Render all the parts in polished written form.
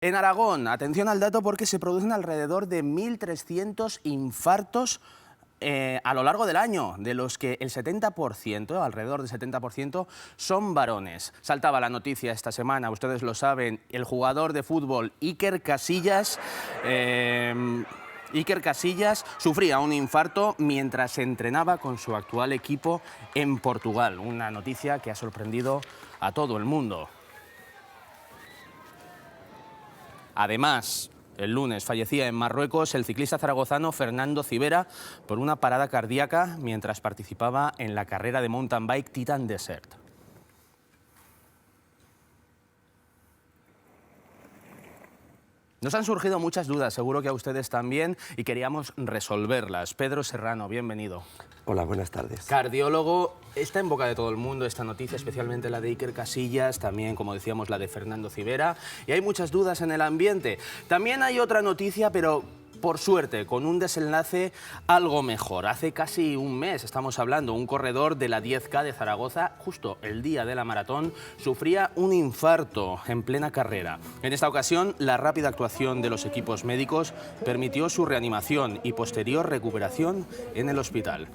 En Aragón, atención al dato porque se producen alrededor de 1.300 infartos a lo largo del año, de los que el 70%, alrededor del 70%, son varones. Saltaba la noticia esta semana, ustedes lo saben, el jugador de fútbol Iker Casillas sufría un infarto mientras entrenaba con su actual equipo en Portugal. Una noticia que ha sorprendido a todo el mundo. Además, el lunes fallecía en Marruecos el ciclista zaragozano Fernando Civera por una parada cardíaca mientras participaba en la carrera de mountain bike Titan Desert. Nos han surgido muchas dudas, seguro que a ustedes también, y queríamos resolverlas. Pedro Serrano, bienvenido. Hola, buenas tardes. Cardiólogo, está en boca de todo el mundo esta noticia, especialmente la de Iker Casillas, también, como decíamos, la de Fernando Civera, y hay muchas dudas en el ambiente. También hay otra noticia, pero por suerte, con un desenlace algo mejor. Hace casi un mes, estamos hablando, un corredor de la 10K de Zaragoza, justo el día de la maratón, sufría un infarto en plena carrera. En esta ocasión, la rápida actuación de los equipos médicos permitió su reanimación y posterior recuperación en el hospital.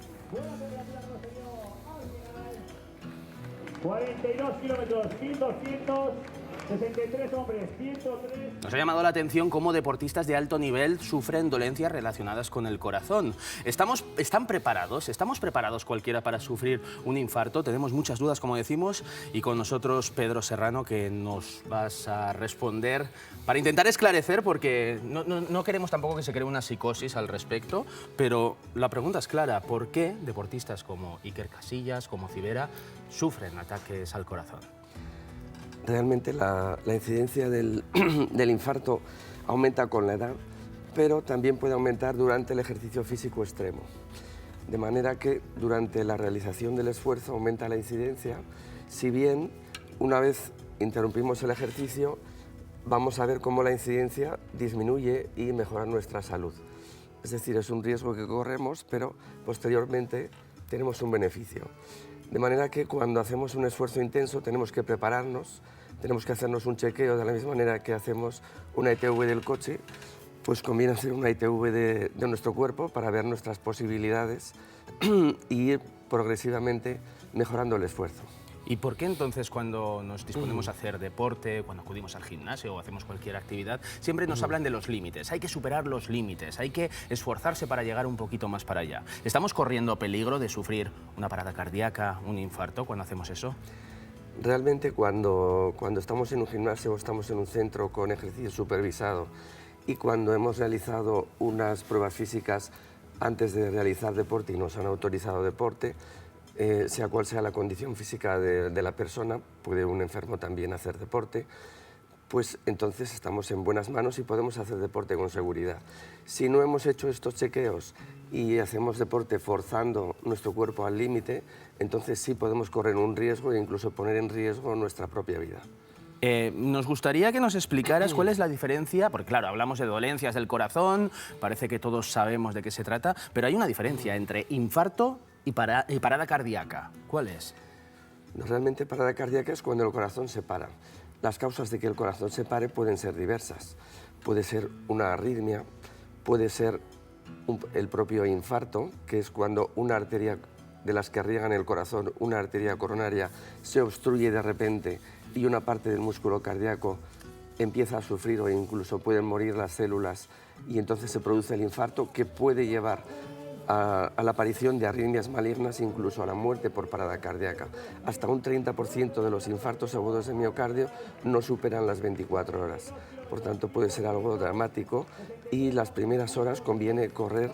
42 kilómetros, 1.263 hombres, 103... Nos ha llamado la atención cómo deportistas de alto nivel sufren dolencias relacionadas con el corazón. ¿Estamos preparados cualquiera para sufrir un infarto? Tenemos muchas dudas, como decimos, y con nosotros Pedro Serrano, que nos vas a responder para intentar esclarecer, porque no queremos tampoco que se cree una psicosis al respecto, pero la pregunta es clara: ¿por qué deportistas como Iker Casillas, como Civera, sufren ataques al corazón? Realmente la incidencia del infarto aumenta con la edad, pero también puede aumentar durante el ejercicio físico extremo. De manera que durante la realización del esfuerzo aumenta la incidencia, si bien una vez interrumpimos el ejercicio vamos a ver cómo la incidencia disminuye y mejora nuestra salud. Es decir, es un riesgo que corremos, pero posteriormente tenemos un beneficio. De manera que cuando hacemos un esfuerzo intenso tenemos que prepararnos, tenemos que hacernos un chequeo de la misma manera que hacemos una ITV del coche, pues conviene hacer una ITV de nuestro cuerpo para ver nuestras posibilidades y ir progresivamente mejorando el esfuerzo. ¿Y por qué entonces cuando nos disponemos a hacer deporte, cuando acudimos al gimnasio o hacemos cualquier actividad, siempre nos hablan de los límites? Hay que superar los límites, hay que esforzarse para llegar un poquito más para allá. ¿Estamos corriendo peligro de sufrir una parada cardíaca, un infarto cuando hacemos eso? Realmente cuando estamos en un gimnasio o estamos en un centro con ejercicio supervisado y cuando hemos realizado unas pruebas físicas antes de realizar deporte y nos han autorizado deporte, sea cual sea la condición física de la persona, puede un enfermo también hacer deporte, pues entonces estamos en buenas manos y podemos hacer deporte con seguridad. Si no hemos hecho estos chequeos y hacemos deporte forzando nuestro cuerpo al límite, entonces sí podemos correr un riesgo e incluso poner en riesgo nuestra propia vida. Nos gustaría que nos explicaras cuál es la diferencia, porque claro, hablamos de dolencias del corazón, parece que todos sabemos de qué se trata, pero hay una diferencia entre infarto y parada cardíaca. ¿Cuál es? Realmente parada cardíaca es cuando el corazón se para. Las causas de que el corazón se pare pueden ser diversas. Puede ser una arritmia, puede ser el propio infarto, que es cuando una arteria de las que riegan el corazón, una arteria coronaria, se obstruye de repente y una parte del músculo cardíaco empieza a sufrir o incluso pueden morir las células y entonces se produce el infarto, que puede llevar a la aparición de arritmias malignas, incluso a la muerte por parada cardíaca. Hasta un 30% de los infartos agudos de miocardio no superan las 24 horas. Por tanto, puede ser algo dramático y las primeras horas conviene correr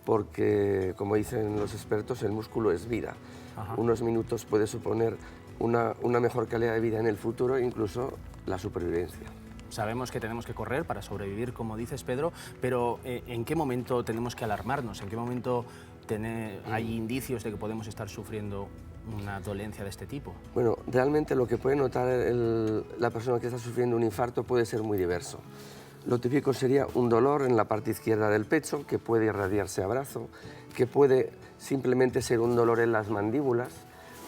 porque, como dicen los expertos, el músculo es vida. Ajá. Unos minutos puede suponer una mejor calidad de vida en el futuro e incluso la supervivencia. Sabemos que tenemos que correr para sobrevivir, como dices, Pedro, pero ¿en qué momento tenemos que alarmarnos? ¿En qué momento hay indicios de que podemos estar sufriendo una dolencia de este tipo? Bueno, realmente lo que puede notar la persona que está sufriendo un infarto puede ser muy diverso. Lo típico sería un dolor en la parte izquierda del pecho, que puede irradiarse a brazo, que puede simplemente ser un dolor en las mandíbulas,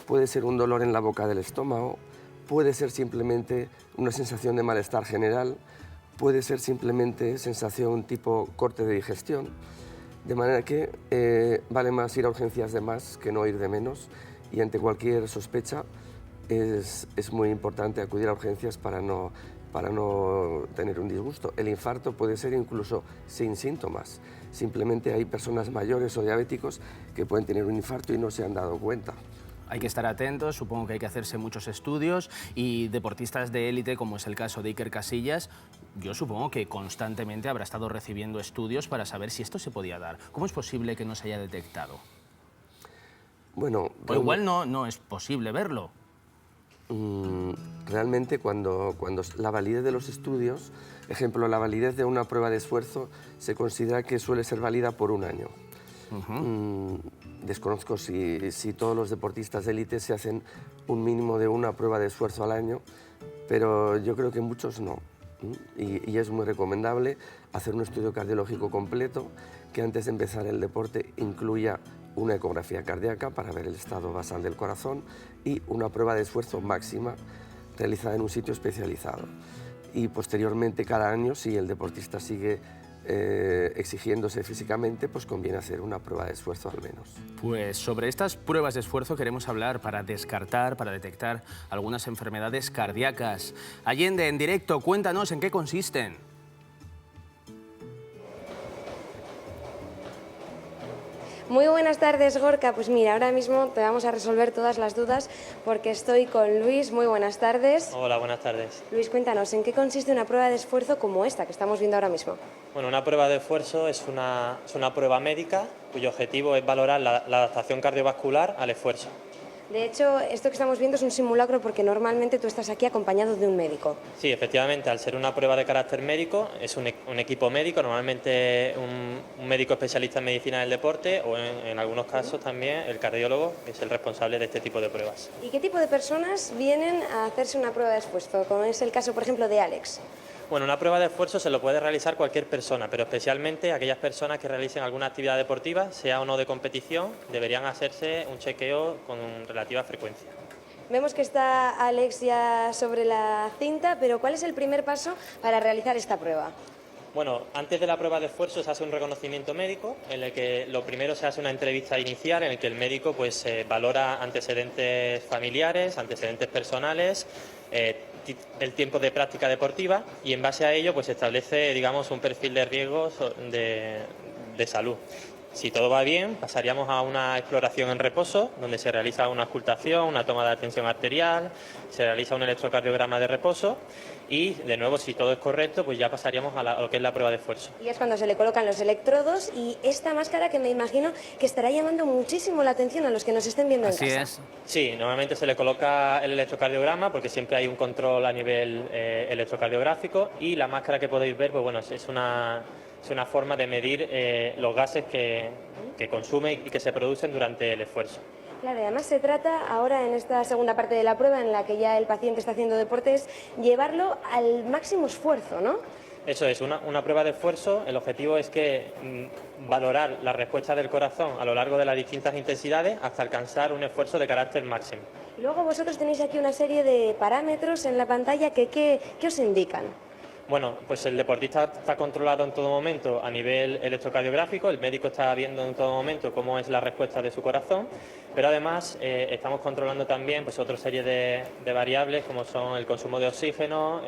puede ser un dolor en la boca del estómago, puede ser simplemente una sensación de malestar general, puede ser simplemente sensación tipo corte de digestión, de manera que vale más ir a urgencias de más que no ir de menos, y ante cualquier sospecha es muy importante acudir a urgencias para no tener un disgusto. El infarto puede ser incluso sin síntomas. Simplemente hay personas mayores o diabéticos que pueden tener un infarto y no se han dado cuenta. Hay que estar atentos, supongo que hay que hacerse muchos estudios, y deportistas de élite, como es el caso de Iker Casillas, yo supongo que constantemente habrá estado recibiendo estudios para saber si esto se podía dar. ¿Cómo es posible que no se haya detectado? Bueno, O igual no es posible verlo. Realmente cuando la validez de los estudios, ejemplo, la validez de una prueba de esfuerzo se considera que suele ser válida por un año. Desconozco si todos los deportistas de élite se hacen un mínimo de una prueba de esfuerzo al año, pero yo creo que muchos no. Y es muy recomendable hacer un estudio cardiológico completo que antes de empezar el deporte incluya una ecografía cardíaca para ver el estado basal del corazón y una prueba de esfuerzo máxima realizada en un sitio especializado. Y posteriormente, cada año, si el deportista sigue exigiéndose físicamente, pues conviene hacer una prueba de esfuerzo al menos. Pues sobre estas pruebas de esfuerzo queremos hablar para descartar, para detectar algunas enfermedades cardíacas. Allende, en directo, cuéntanos en qué consisten. Muy buenas tardes, Gorka. Pues mira, ahora mismo te vamos a resolver todas las dudas porque estoy con Luis. Muy buenas tardes. Hola, buenas tardes. Luis, cuéntanos, ¿en qué consiste una prueba de esfuerzo como esta que estamos viendo ahora mismo? Bueno, una prueba de esfuerzo es una prueba médica cuyo objetivo es valorar la adaptación cardiovascular al esfuerzo. De hecho, esto que estamos viendo es un simulacro porque normalmente tú estás aquí acompañado de un médico. Sí, efectivamente, al ser una prueba de carácter médico, es un equipo médico, normalmente un médico especialista en medicina del deporte o en algunos casos también el cardiólogo, que es el responsable de este tipo de pruebas. ¿Y qué tipo de personas vienen a hacerse una prueba de esfuerzo? Como es el caso, por ejemplo, de Alex. Bueno, una prueba de esfuerzo se lo puede realizar cualquier persona, pero especialmente aquellas personas que realicen alguna actividad deportiva, sea o no de competición, deberían hacerse un chequeo con relativa frecuencia. Vemos que está Alex ya sobre la cinta, pero ¿cuál es el primer paso para realizar esta prueba? Bueno, antes de la prueba de esfuerzo se hace un reconocimiento médico, en el que lo primero se hace una entrevista inicial en el que el médico pues valora antecedentes familiares, antecedentes personales, el tiempo de práctica deportiva, y en base a ello pues establece, digamos, un perfil de riesgos de salud. Si todo va bien, pasaríamos a una exploración en reposo, donde se realiza una auscultación, una toma de tensión arterial, se realiza un electrocardiograma de reposo y, de nuevo, si todo es correcto, pues ya pasaríamos a lo que es la prueba de esfuerzo. Y es cuando se le colocan los electrodos y esta máscara que me imagino que estará llamando muchísimo la atención a los que nos estén viendo en casa. Así es. Sí, normalmente se le coloca el electrocardiograma porque siempre hay un control a nivel electrocardiográfico, y la máscara que podéis ver, pues bueno, es una forma de medir los gases que consume y que se producen durante el esfuerzo. Claro, y además se trata ahora en esta segunda parte de la prueba en la que ya el paciente está haciendo deportes, llevarlo al máximo esfuerzo, ¿no? Eso es, una prueba de esfuerzo. El objetivo es que valorar la respuesta del corazón a lo largo de las distintas intensidades hasta alcanzar un esfuerzo de carácter máximo. Y luego vosotros tenéis aquí una serie de parámetros en la pantalla que ¿qué os indican? Bueno, pues el deportista está controlado en todo momento a nivel electrocardiográfico, el médico está viendo en todo momento cómo es la respuesta de su corazón, pero además estamos controlando también pues otra serie de variables como son el consumo de oxígeno,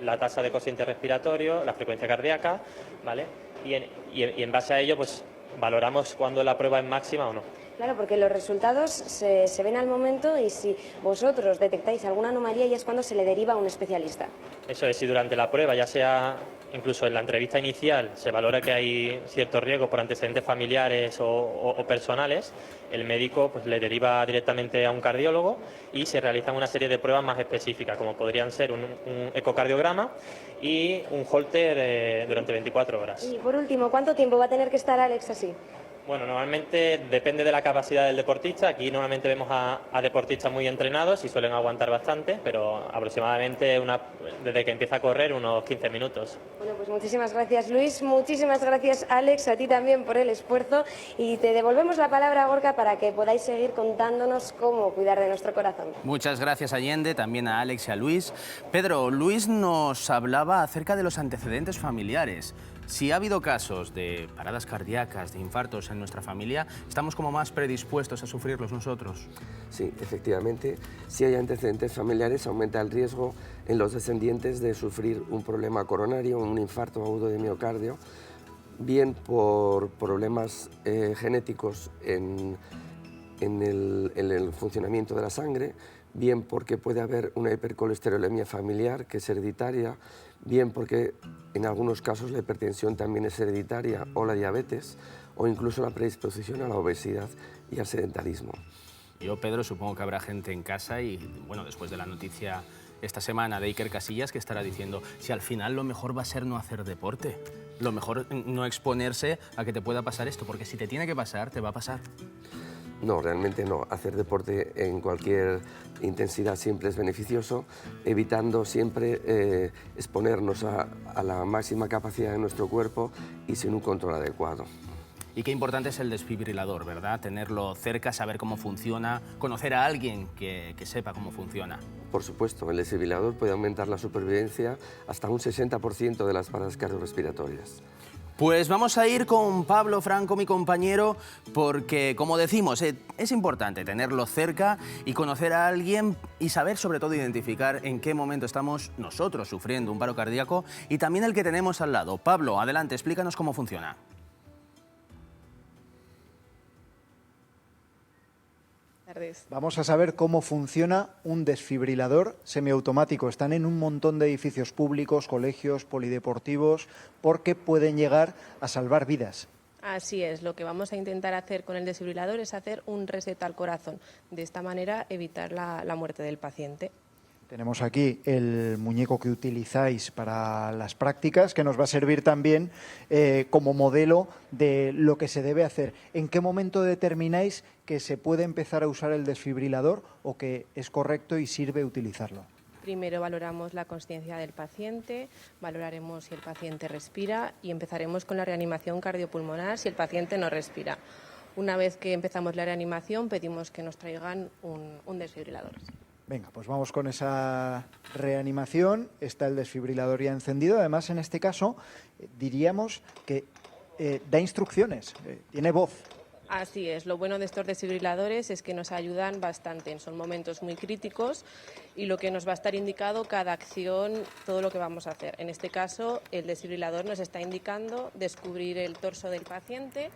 la tasa de cociente respiratorio, la frecuencia cardíaca, ¿vale? Y en base a ello pues valoramos cuándo la prueba es máxima o no. Claro, porque los resultados se ven al momento y si vosotros detectáis alguna anomalía ya es cuando se le deriva a un especialista. Eso es, si durante la prueba, ya sea incluso en la entrevista inicial, se valora que hay cierto riesgo por antecedentes familiares o personales, el médico pues le deriva directamente a un cardiólogo y se realizan una serie de pruebas más específicas, como podrían ser un ecocardiograma y un Holter durante 24 horas. Y por último, ¿cuánto tiempo va a tener que estar Alex así? Bueno, normalmente depende de la capacidad del deportista. Aquí normalmente vemos a deportistas muy entrenados y suelen aguantar bastante, pero aproximadamente desde que empieza a correr unos 15 minutos. Bueno, pues muchísimas gracias, Luis. Muchísimas gracias, Alex, a ti también por el esfuerzo. Y te devolvemos la palabra, Gorka, para que podáis seguir contándonos cómo cuidar de nuestro corazón. Muchas gracias, Allende, también a Alex y a Luis. Pedro, Luis nos hablaba acerca de los antecedentes familiares. Si ha habido casos de paradas cardíacas, de infartos en nuestra familia, ¿estamos como más predispuestos a sufrirlos nosotros? Sí, efectivamente, si hay antecedentes familiares, aumenta el riesgo en los descendientes de sufrir un problema coronario, un infarto agudo de miocardio, bien por problemas genéticos en el funcionamiento de la sangre, bien porque puede haber una hipercolesterolemia familiar que es hereditaria, bien porque en algunos casos la hipertensión también es hereditaria o la diabetes, o incluso la predisposición a la obesidad y al sedentarismo. Yo, Pedro, supongo que habrá gente en casa y, bueno, después de la noticia esta semana de Iker Casillas, que estará diciendo si al final lo mejor va a ser no hacer deporte, lo mejor no exponerse a que te pueda pasar esto, porque si te tiene que pasar, te va a pasar. No, realmente no. Hacer deporte en cualquier intensidad siempre es beneficioso, evitando siempre exponernos a la máxima capacidad de nuestro cuerpo y sin un control adecuado. Y qué importante es el desfibrilador, ¿verdad? Tenerlo cerca, saber cómo funciona, conocer a alguien que sepa cómo funciona. Por supuesto, el desfibrilador puede aumentar la supervivencia hasta un 60% de las paradas cardiorrespiratorias. Pues vamos a ir con Pablo Franco, mi compañero, porque, como decimos, es importante tenerlo cerca y conocer a alguien y saber, sobre todo, identificar en qué momento estamos nosotros sufriendo un paro cardíaco y también el que tenemos al lado. Pablo, adelante, explícanos cómo funciona. Vamos a saber cómo funciona un desfibrilador semiautomático. Están en un montón de edificios públicos, colegios, polideportivos, porque pueden llegar a salvar vidas. Así es, lo que vamos a intentar hacer con el desfibrilador es hacer un reset al corazón. De esta manera evitar la muerte del paciente. Tenemos aquí el muñeco que utilizáis para las prácticas, que nos va a servir también como modelo de lo que se debe hacer. ¿En qué momento determináis que se puede empezar a usar el desfibrilador o que es correcto y sirve utilizarlo? Primero valoramos la consciencia del paciente, valoraremos si el paciente respira y empezaremos con la reanimación cardiopulmonar si el paciente no respira. Una vez que empezamos la reanimación, pedimos que nos traigan un desfibrilador. Venga, pues vamos con esa reanimación. Está el desfibrilador ya encendido. Además, en este caso, diríamos que da instrucciones, tiene voz. Así es, lo bueno de estos desfibriladores es que nos ayudan bastante. Son momentos muy críticos y lo que nos va a estar indicado cada acción, todo lo que vamos a hacer. En este caso, el desfibrilador nos está indicando descubrir el torso del paciente.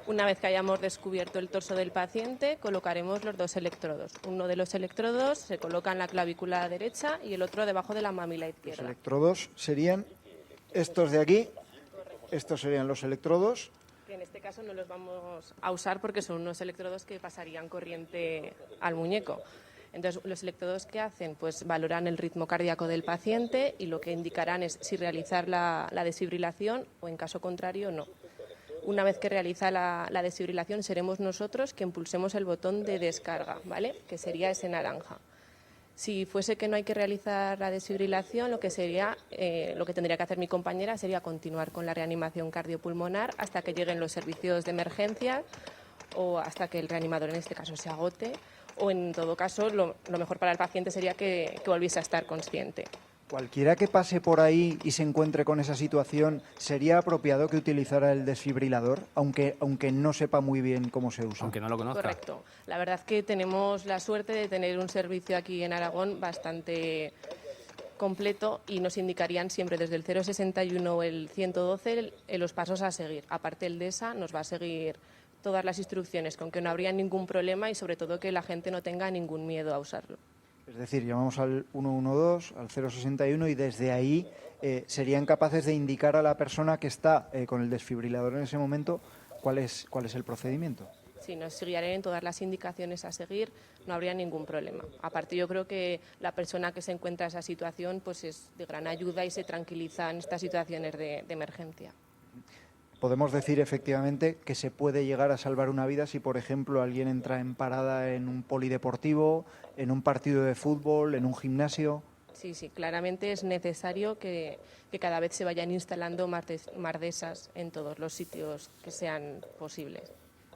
Una vez que hayamos descubierto el torso del paciente, colocaremos los dos electrodos. Uno de los electrodos se coloca en la clavícula derecha y el otro debajo de la mamila izquierda. Los electrodos serían estos de aquí. Estos serían los electrodos. Que en este caso no los vamos a usar porque son unos electrodos que pasarían corriente al muñeco. Entonces, los electrodos que hacen, pues valoran el ritmo cardíaco del paciente y lo que indicarán es si realizar la desfibrilación o, en caso contrario, no. Una vez que realiza la desfibrilación, seremos nosotros que impulsemos el botón de descarga, ¿vale? Que sería ese naranja. Si fuese que no hay que realizar la desfibrilación, lo que tendría que hacer mi compañera sería continuar con la reanimación cardiopulmonar hasta que lleguen los servicios de emergencia o hasta que el reanimador en este caso se agote, o en todo caso lo mejor para el paciente sería que volviese a estar consciente. Cualquiera que pase por ahí y se encuentre con esa situación, ¿sería apropiado que utilizara el desfibrilador, aunque no sepa muy bien cómo se usa? Aunque no lo conozca. Correcto. La verdad es que tenemos la suerte de tener un servicio aquí en Aragón bastante completo y nos indicarían siempre desde el 061 o el 112 los pasos a seguir. Aparte el DESA nos va a seguir todas las instrucciones, con que no habría ningún problema y sobre todo que la gente no tenga ningún miedo a usarlo. Es decir, llamamos al 112, al 061 y desde ahí serían capaces de indicar a la persona que está con el desfibrilador en ese momento cuál es el procedimiento. Sí, nos guiarían en todas las indicaciones a seguir, no habría ningún problema. Aparte, yo creo que la persona que se encuentra en esa situación pues es de gran ayuda y se tranquiliza en estas situaciones de emergencia. podemos decir efectivamente que se puede llegar a salvar una vida si, por ejemplo, alguien entra en parada en un polideportivo, en un partido de fútbol, en un gimnasio. Sí, sí, claramente es necesario que cada vez se vayan instalando mardesas en todos los sitios que sean posibles.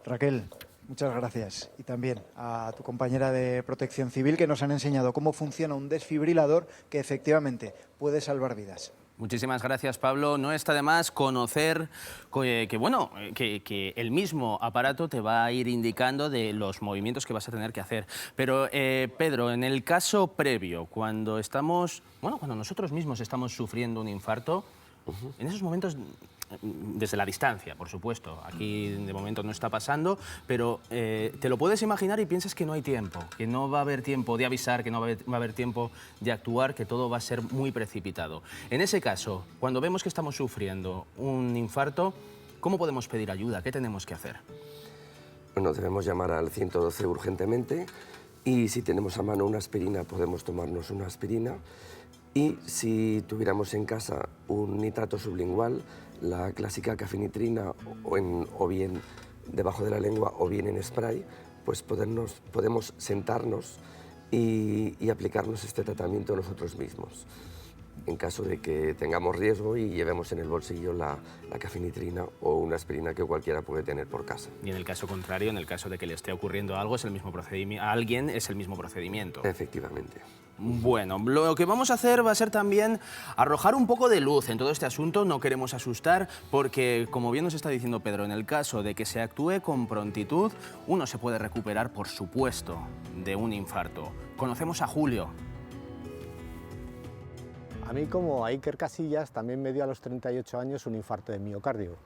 Raquel, muchas gracias. Y también a tu compañera de Protección Civil, que nos han enseñado cómo funciona un desfibrilador que efectivamente puede salvar vidas. Muchísimas gracias, Pablo. No está de más conocer que el mismo aparato te va a ir indicando de los movimientos que vas a tener que hacer. Pero, Pedro, en el caso previo, cuando nosotros mismos estamos sufriendo un infarto, en esos momentos, desde la distancia, por supuesto, aquí de momento no está pasando, pero te lo puedes imaginar y piensas que no hay tiempo, que no va a haber tiempo de avisar, que no va a haber tiempo de actuar, que todo va a ser muy precipitado. En ese caso, cuando vemos que estamos sufriendo un infarto, ¿cómo podemos pedir ayuda? ¿Qué tenemos que hacer? Bueno, debemos llamar al 112 urgentemente y si tenemos a mano una aspirina, podemos tomarnos una aspirina. Y si tuviéramos en casa un nitrato sublingual, la clásica cafenitrina o bien debajo de la lengua o bien en spray, pues podemos sentarnos y aplicarnos este tratamiento nosotros mismos. En caso de que tengamos riesgo y llevemos en el bolsillo la cafenitrina o una aspirina que cualquiera puede tener por casa. Y en el caso contrario, en el caso de que le esté ocurriendo algo, es el mismo procedimiento, a alguien es el mismo procedimiento. Efectivamente. Bueno, lo que vamos a hacer va a ser también arrojar un poco de luz en todo este asunto. No queremos asustar porque, como bien nos está diciendo Pedro, en el caso de que se actúe con prontitud, uno se puede recuperar, por supuesto, de un infarto. Conocemos a Julio. A mí, como a Iker Casillas, también me dio a los 38 años un infarto de miocardio.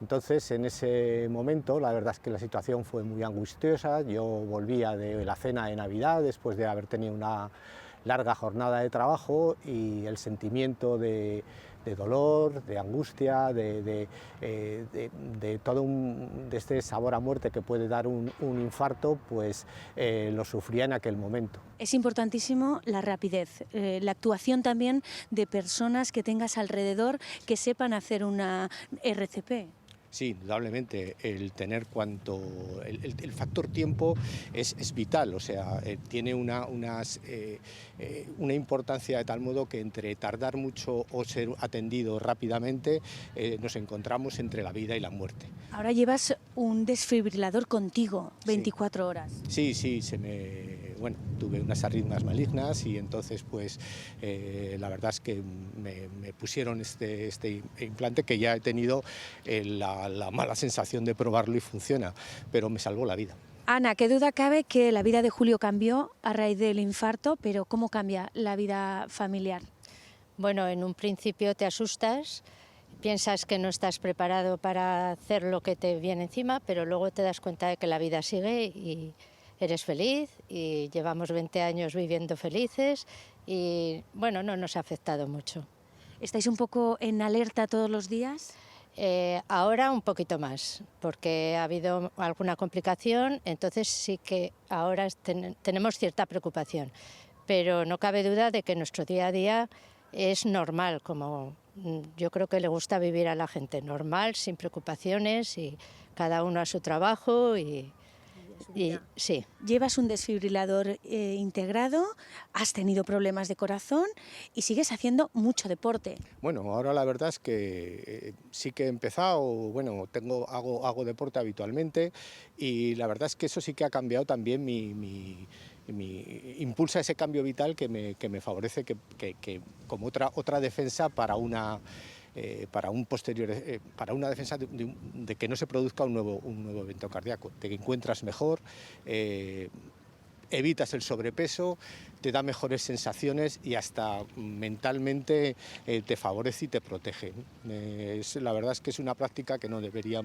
Entonces, en ese momento, la verdad es que la situación fue muy angustiosa. Yo volvía de la cena de Navidad después de haber tenido una larga jornada de trabajo y el sentimiento de dolor, de angustia, de este sabor a muerte que puede dar un infarto, pues lo sufría en aquel momento. Es importantísimo la rapidez, la actuación también de personas que tengas alrededor que sepan hacer una RCP. Sí, indudablemente, el tener el factor tiempo es vital, o sea, tiene una importancia de tal modo que entre tardar mucho o ser atendido rápidamente nos encontramos entre la vida y la muerte. Ahora llevas un desfibrilador contigo 24 horas. Sí, tuve unas arritmias malignas y entonces pues la verdad es que me pusieron este implante que ya he tenido la mala sensación de probarlo y funciona, pero me salvó la vida. Ana, qué duda cabe que la vida de Julio cambió a raíz del infarto, pero ¿cómo cambia la vida familiar? Bueno, en un principio te asustas, piensas que no estás preparado para hacer lo que te viene encima, pero luego te das cuenta de que la vida sigue y eres feliz y llevamos 20 años viviendo felices y bueno, no nos ha afectado mucho. ¿Estáis un poco en alerta todos los días? Ahora un poquito más, porque ha habido alguna complicación, entonces sí que ahora tenemos cierta preocupación, pero no cabe duda de que nuestro día a día es normal, como yo creo que le gusta vivir a la gente, normal, sin preocupaciones y cada uno a su trabajo y sí. Llevas un desfibrilador integrado, has tenido problemas de corazón y sigues haciendo mucho deporte. Bueno, ahora la verdad es que sí que he empezado, bueno, hago deporte habitualmente y la verdad es que eso sí que ha cambiado también impulsa ese cambio vital que me favorece que como otra defensa para una defensa de que no se produzca un nuevo evento cardíaco, te encuentras mejor, evitas el sobrepeso, te da mejores sensaciones y hasta mentalmente te favorece y te protege. La verdad es que es una práctica que no debería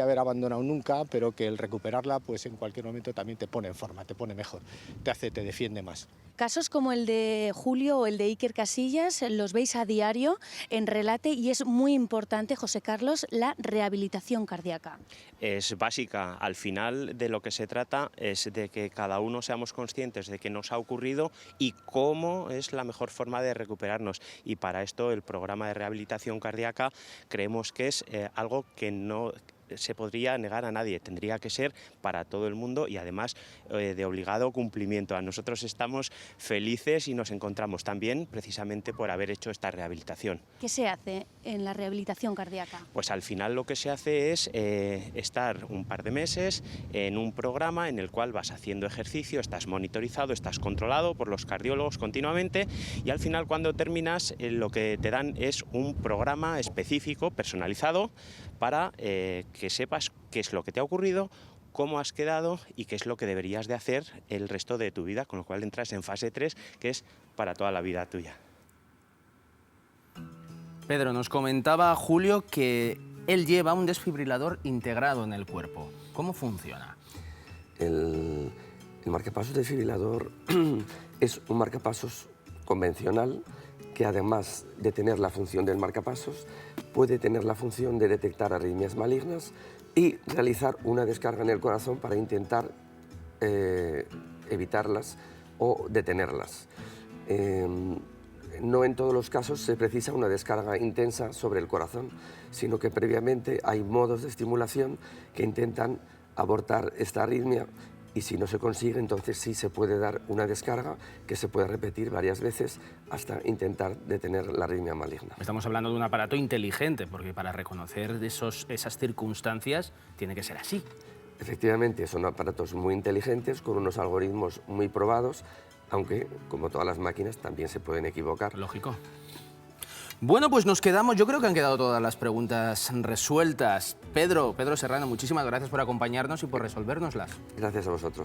haber abandonado nunca, pero que el recuperarla pues en cualquier momento también te pone en forma, te pone mejor, te defiende más. Casos como el de Julio o el de Iker Casillas los veis a diario en Relate y es muy importante, José Carlos, la rehabilitación cardíaca. Es básica. Al final de lo que se trata es de que cada uno seamos conscientes de qué nos ha ocurrido y cómo es la mejor forma de recuperarnos. Y para esto el programa de rehabilitación cardíaca creemos que es algo que no se podría negar a nadie, tendría que ser para todo el mundo y además de obligado cumplimiento. A nosotros estamos felices y nos encontramos también precisamente por haber hecho esta rehabilitación. ¿Qué se hace en la rehabilitación cardíaca? Pues al final lo que se hace es estar un par de meses en un programa en el cual vas haciendo ejercicio, estás monitorizado, estás controlado por los cardiólogos continuamente y al final cuando terminas lo que te dan es un programa específico, personalizado, para que sepas qué es lo que te ha ocurrido, cómo has quedado y qué es lo que deberías de hacer el resto de tu vida, con lo cual entras en fase 3, que es para toda la vida tuya. Pedro, nos comentaba Julio que él lleva un desfibrilador integrado en el cuerpo. ¿Cómo funciona? El marcapasos desfibrilador es un marcapasos convencional que además de tener la función del marcapasos, puede tener la función de detectar arritmias malignas y realizar una descarga en el corazón para intentar evitarlas o detenerlas. No en todos los casos se precisa una descarga intensa sobre el corazón, sino que previamente hay modos de estimulación que intentan abortar esta arritmia y si no se consigue, entonces sí se puede dar una descarga que se puede repetir varias veces hasta intentar detener la arritmia maligna. Estamos hablando de un aparato inteligente, porque para reconocer esas circunstancias tiene que ser así. Efectivamente, son aparatos muy inteligentes, con unos algoritmos muy probados, aunque, como todas las máquinas, también se pueden equivocar. Lógico. Bueno, pues nos quedamos, yo creo que han quedado todas las preguntas resueltas. Pedro Serrano, muchísimas gracias por acompañarnos y por resolvérnoslas. Gracias a vosotros.